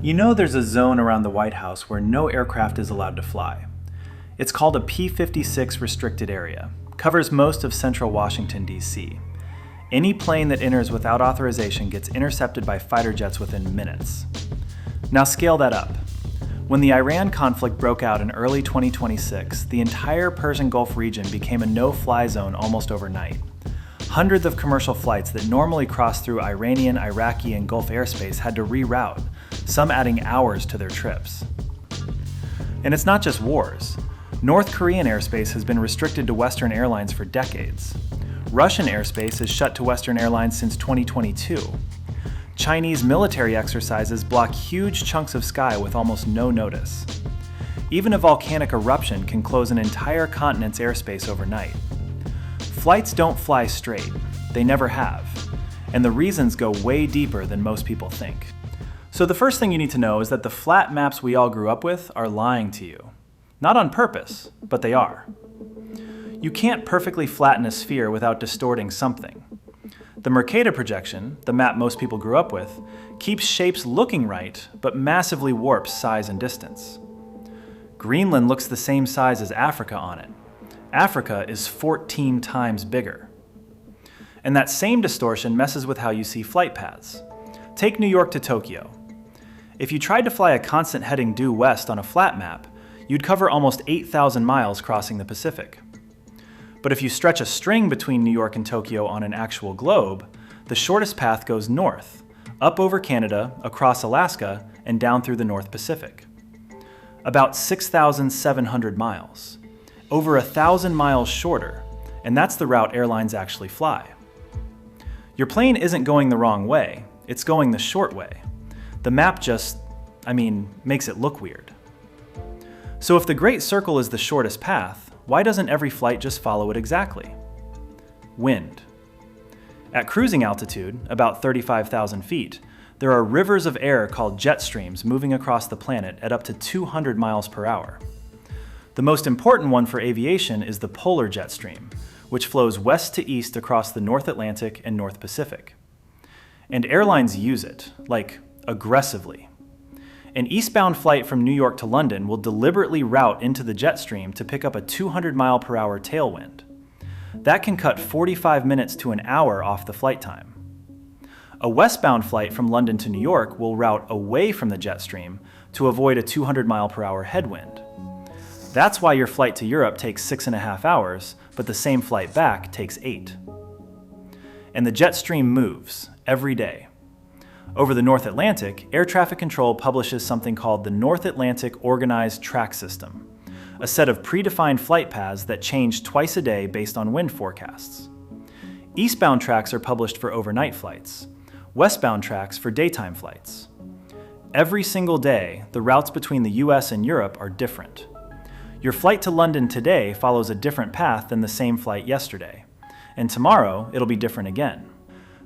You know there's a zone around the White House where no aircraft is allowed to fly. It's called a P-56 restricted area, covers most of central Washington, D.C. Any plane that enters without authorization gets intercepted by fighter jets within minutes. Now scale that up. When the Iran conflict broke out in early 2026, the entire Persian Gulf region became a no-fly zone almost overnight. Hundreds of commercial flights that normally cross through Iranian, Iraqi, and Gulf airspace had to reroute, some adding hours to their trips. And it's not just wars. North Korean airspace has been restricted to Western airlines for decades. Russian airspace is shut to Western airlines since 2022. Chinese military exercises block huge chunks of sky with almost no notice. Even a volcanic eruption can close an entire continent's airspace overnight. Flights don't fly straight. They never have. And the reasons go way deeper than most people think. So the first thing you need to know is that the flat maps we all grew up with are lying to you. Not on purpose, but they are. You can't perfectly flatten a sphere without distorting something. The Mercator projection, the map most people grew up with, keeps shapes looking right, but massively warps size and distance. Greenland looks the same size as Africa on it. Africa is 14 times bigger. And that same distortion messes with how you see flight paths. Take New York to Tokyo. If you tried to fly a constant heading due west on a flat map, you'd cover almost 8,000 miles crossing the Pacific. But if you stretch a string between New York and Tokyo on an actual globe, the shortest path goes north, up over Canada, across Alaska, and down through the North Pacific. About 6,700 miles. Over 1,000 miles shorter, and that's the route airlines actually fly. Your plane isn't going the wrong way, it's going the short way. The map just, makes it look weird. So if the Great Circle is the shortest path, why doesn't every flight just follow it exactly? Wind. At cruising altitude, about 35,000 feet, there are rivers of air called jet streams moving across the planet at up to 200 miles per hour. The most important one for aviation is the polar jet stream, which flows west to east across the North Atlantic and North Pacific. And airlines use it, aggressively. An eastbound flight from New York to London will deliberately route into the jet stream to pick up a 200 mile per hour tailwind. That can cut 45 minutes to an hour off the flight time. A westbound flight from London to New York will route away from the jet stream to avoid a 200 mile per hour headwind. That's why your flight to Europe takes 6.5 hours, but the same flight back takes 8. And the jet stream moves every day. Over the North Atlantic, Air Traffic Control publishes something called the North Atlantic Organized Track System, a set of predefined flight paths that change twice a day based on wind forecasts. Eastbound tracks are published for overnight flights, westbound tracks for daytime flights. Every single day, the routes between the US and Europe are different. Your flight to London today follows a different path than the same flight yesterday, and tomorrow it'll be different again.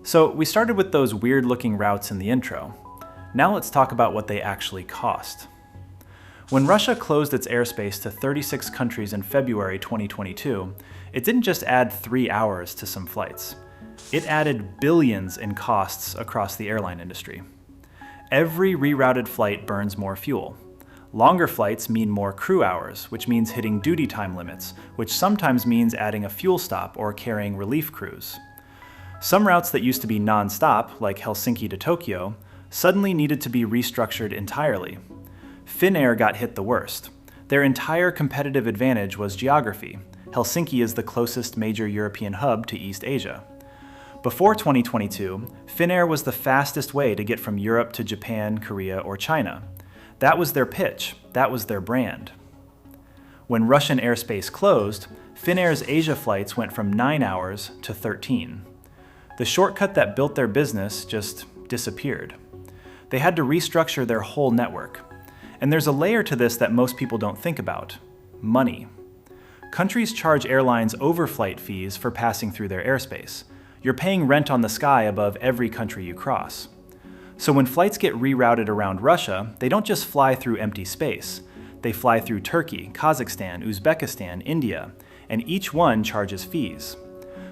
So we started with those weird-looking routes in the intro. Now let's talk about what they actually cost. When Russia closed its airspace to 36 countries in February 2022, it didn't just add 3 hours to some flights. It added billions in costs across the airline industry. Every rerouted flight burns more fuel. Longer flights mean more crew hours, which means hitting duty time limits, which sometimes means adding a fuel stop or carrying relief crews. Some routes that used to be non-stop, like Helsinki to Tokyo, suddenly needed to be restructured entirely. Finnair got hit the worst. Their entire competitive advantage was geography. Helsinki is the closest major European hub to East Asia. Before 2022, Finnair was the fastest way to get from Europe to Japan, Korea, or China. That was their pitch. That was their brand. When Russian airspace closed, Finnair's Asia flights went from 9 hours to 13. The shortcut that built their business just disappeared. They had to restructure their whole network. And there's a layer to this that most people don't think about: money. Countries charge airlines overflight fees for passing through their airspace. You're paying rent on the sky above every country you cross. So when flights get rerouted around Russia, they don't just fly through empty space. They fly through Turkey, Kazakhstan, Uzbekistan, India, and each one charges fees.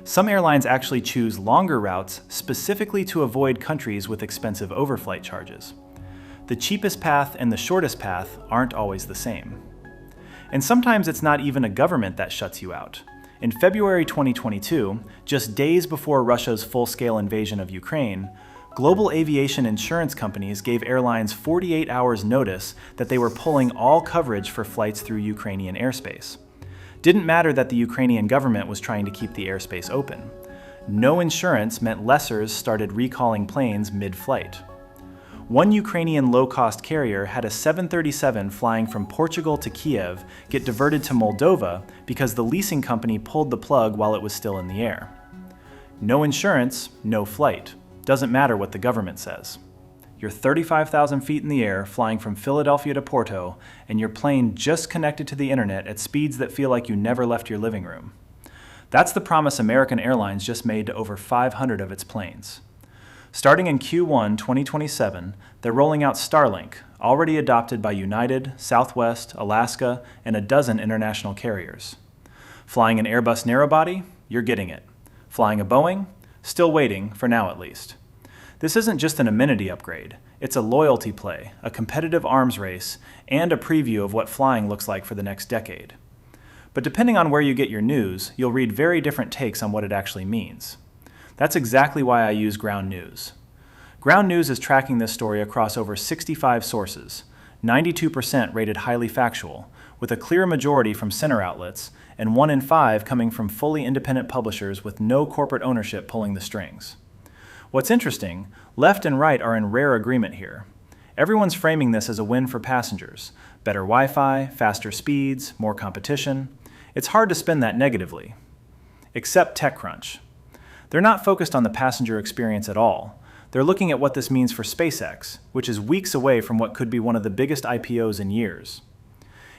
Some airlines actually choose longer routes specifically to avoid countries with expensive overflight charges. The cheapest path and the shortest path aren't always the same. And sometimes it's not even a government that shuts you out. In February 2022, just days before Russia's full-scale invasion of Ukraine, global aviation insurance companies gave airlines 48 hours notice that they were pulling all coverage for flights through Ukrainian airspace. Didn't matter that the Ukrainian government was trying to keep the airspace open. No insurance meant lessors started recalling planes mid-flight. One Ukrainian low-cost carrier had a 737 flying from Portugal to Kiev get diverted to Moldova because the leasing company pulled the plug while it was still in the air. No insurance, no flight. Doesn't matter what the government says. You're 35,000 feet in the air, flying from Philadelphia to Porto, and your plane just connected to the internet at speeds that feel like you never left your living room. That's the promise American Airlines just made to over 500 of its planes. Starting in Q1 2027, they're rolling out Starlink, already adopted by United, Southwest, Alaska, and a dozen international carriers. Flying an Airbus narrowbody? You're getting it. Flying a Boeing? Still waiting, for now at least. This isn't just an amenity upgrade. It's a loyalty play, a competitive arms race, and a preview of what flying looks like for the next decade. But depending on where you get your news, you'll read very different takes on what it actually means. That's exactly why I use Ground News. Ground News is tracking this story across over 65 sources, 92% rated highly factual, with a clear majority from center outlets, and 1 in 5 coming from fully independent publishers with no corporate ownership pulling the strings. What's interesting, left and right are in rare agreement here. Everyone's framing this as a win for passengers. Better Wi-Fi, faster speeds, more competition. It's hard to spin that negatively. Except TechCrunch. They're not focused on the passenger experience at all. They're looking at what this means for SpaceX, which is weeks away from what could be one of the biggest IPOs in years.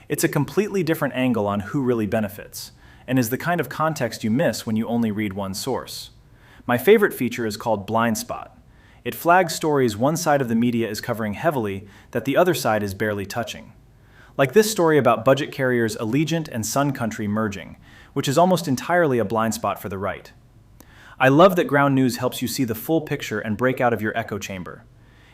It's a completely different angle on who really benefits, and is the kind of context you miss when you only read one source. My favorite feature is called Blind Spot. It flags stories one side of the media is covering heavily that the other side is barely touching. Like this story about budget carriers Allegiant and Sun Country merging, which is almost entirely a blind spot for the right. I love that Ground News helps you see the full picture and break out of your echo chamber.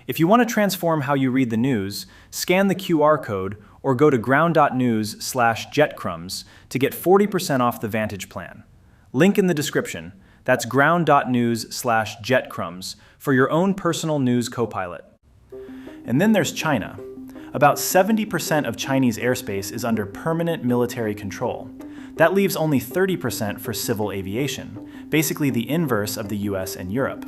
If you want to transform how you read the news, scan the QR code or go to ground.news/jetcrumbs to get 40% off the Vantage plan. Link in the description. That's ground.news/jetcrumbs for your own personal news co-pilot. And then there's China. About 70% of Chinese airspace is under permanent military control. That leaves only 30% for civil aviation, basically the inverse of the US and Europe.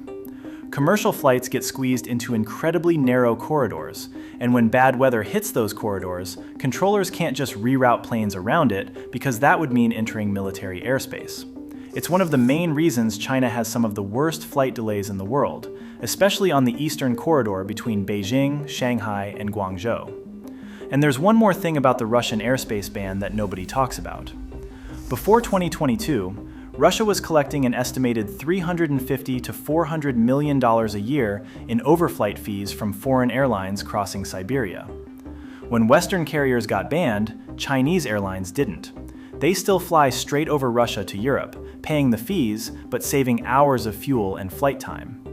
Commercial flights get squeezed into incredibly narrow corridors, and when bad weather hits those corridors, controllers can't just reroute planes around it because that would mean entering military airspace. It's one of the main reasons China has some of the worst flight delays in the world, especially on the eastern corridor between Beijing, Shanghai, and Guangzhou. And there's one more thing about the Russian airspace ban that nobody talks about. Before 2022, Russia was collecting an estimated $350 to $400 million a year in overflight fees from foreign airlines crossing Siberia. When Western carriers got banned, Chinese airlines didn't. They still fly straight over Russia to Europe, paying the fees, but saving hours of fuel and flight time.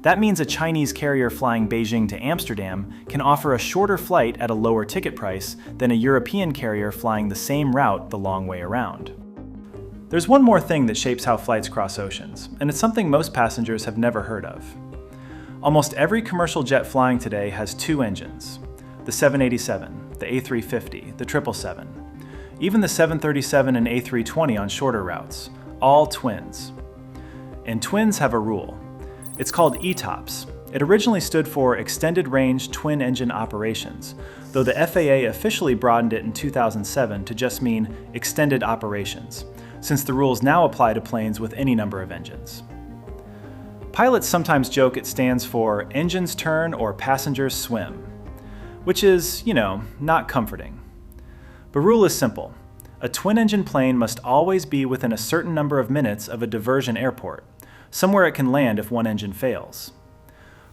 That means a Chinese carrier flying Beijing to Amsterdam can offer a shorter flight at a lower ticket price than a European carrier flying the same route the long way around. There's one more thing that shapes how flights cross oceans, and it's something most passengers have never heard of. Almost every commercial jet flying today has 2 engines. The 787, the A350, the 777, even the 737 and A320 on shorter routes, all twins. And twins have a rule. It's called ETOPS. It originally stood for Extended Range Twin Engine Operations, though the FAA officially broadened it in 2007 to just mean Extended Operations, since the rules now apply to planes with any number of engines. Pilots sometimes joke it stands for Engines Turn or Passengers Swim, which is, not comforting. The rule is simple. A twin-engine plane must always be within a certain number of minutes of a diversion airport, somewhere it can land if one engine fails.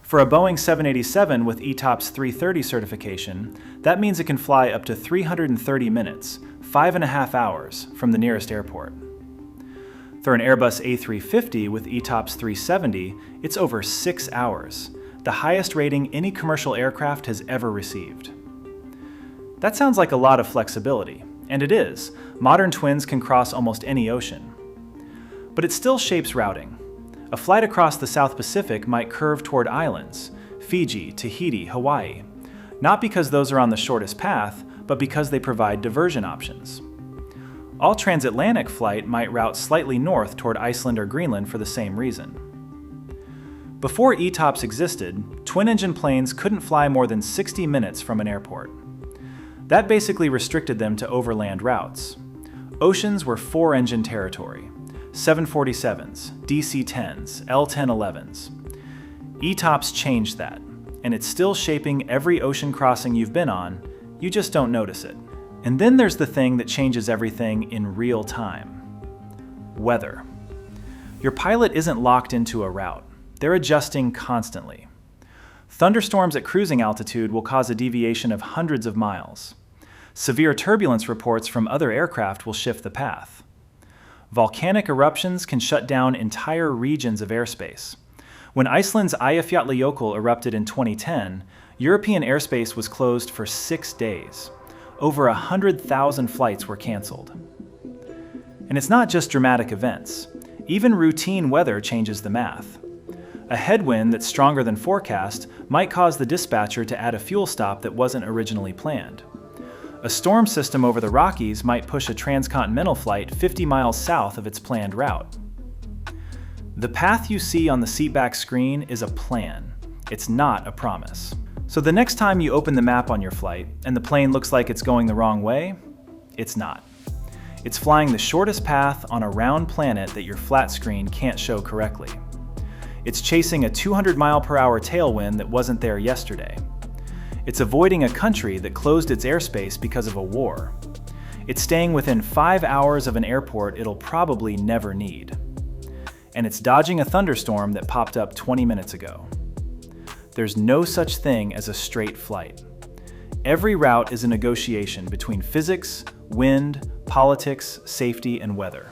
For a Boeing 787 with ETOPS 330 certification, that means it can fly up to 330 minutes, 5.5 hours, from the nearest airport. For an Airbus A350 with ETOPS 370, it's over 6 hours. the highest rating any commercial aircraft has ever received. That sounds like a lot of flexibility, and it is. Modern twins can cross almost any ocean. But it still shapes routing. A flight across the South Pacific might curve toward islands, Fiji, Tahiti, Hawaii, not because those are on the shortest path, but because they provide diversion options. All transatlantic flight might route slightly north toward Iceland or Greenland for the same reason. Before ETOPS existed, twin-engine planes couldn't fly more than 60 minutes from an airport. That basically restricted them to overland routes. Oceans were 4-engine territory: 747s, DC-10s, L-1011s. ETOPS changed that, and it's still shaping every ocean crossing you've been on, you just don't notice it. And then there's the thing that changes everything in real time: weather. Your pilot isn't locked into a route. They're adjusting constantly. Thunderstorms at cruising altitude will cause a deviation of hundreds of miles. Severe turbulence reports from other aircraft will shift the path. Volcanic eruptions can shut down entire regions of airspace. When Iceland's Eyjafjallajökull erupted in 2010, European airspace was closed for 6 days. Over 100,000 flights were canceled. And it's not just dramatic events. Even routine weather changes the math. A headwind that's stronger than forecast might cause the dispatcher to add a fuel stop that wasn't originally planned. A storm system over the Rockies might push a transcontinental flight 50 miles south of its planned route. The path you see on the seatback screen is a plan. It's not a promise. So the next time you open the map on your flight and the plane looks like it's going the wrong way, it's not. It's flying the shortest path on a round planet that your flat screen can't show correctly. It's chasing a 200-mile-per-hour tailwind that wasn't there yesterday. It's avoiding a country that closed its airspace because of a war. It's staying within 5 hours of an airport it'll probably never need. And it's dodging a thunderstorm that popped up 20 minutes ago. There's no such thing as a straight flight. Every route is a negotiation between physics, wind, politics, safety, and weather.